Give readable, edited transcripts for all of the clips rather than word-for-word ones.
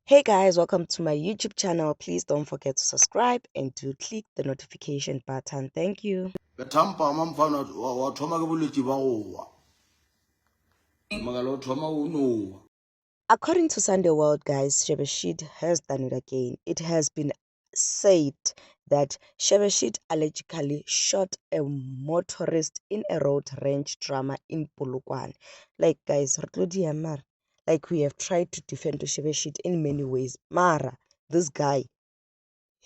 Hey guys, welcome to my YouTube channel. Please don't forget to subscribe and to click the notification button. Thank you. According to Sunday World, guys, Shebeshit has done it again. It has been said that Shebeshit allegedly shot a motorist in a road rage drama in Polokwane. Like, guys, like we have tried to defend Shebeshit in many ways. Mara, this guy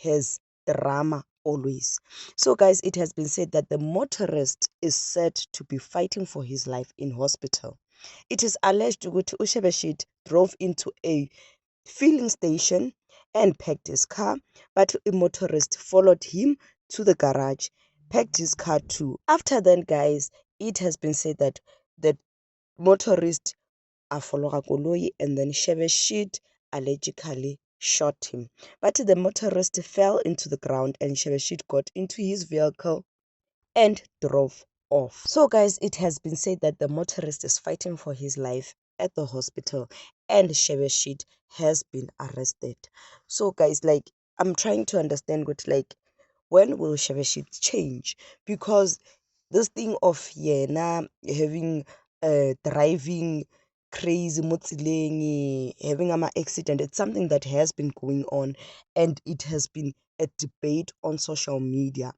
has drama always. So, guys, it has been said that the motorist is said to be fighting for his life in hospital. It is alleged that Shebeshit drove into a filling station and parked his car, but a motorist followed him to the garage, parked his car too. After then, guys, it has been said that the motorist followed koloi and then Shebeshit allegedly shot him. But the motorist fell into the ground and Shebeshit got into his vehicle and drove off. So, guys, it has been said that the motorist is fighting for his life at the hospital and Shebeshit has been arrested. So, guys, like, I'm trying to understand what, like, when will Shebeshit change? Because this thing of yena having driving crazy mo tseleng, having an accident, it's something that has been going on and it has been a debate on social media.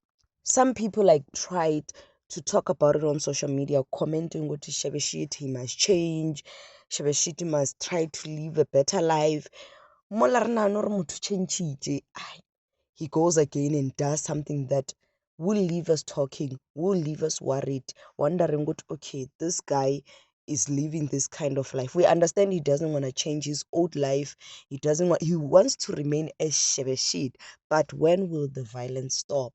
Some people like tried to talk about it on social media, commenting what Shebeshit, he must change, Shebeshit must try to live a better life. He goes again and does something that will leave us talking, will leave us worried, wondering what, okay, this guy is living this kind of life. We understand he doesn't want to change his old life. He wants to remain as Shebeshit, but when will the violence stop?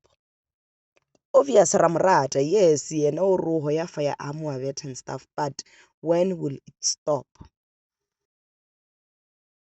Obvious Ramrata, yes, and oh, Roho ya fire and stuff, but when will it stop?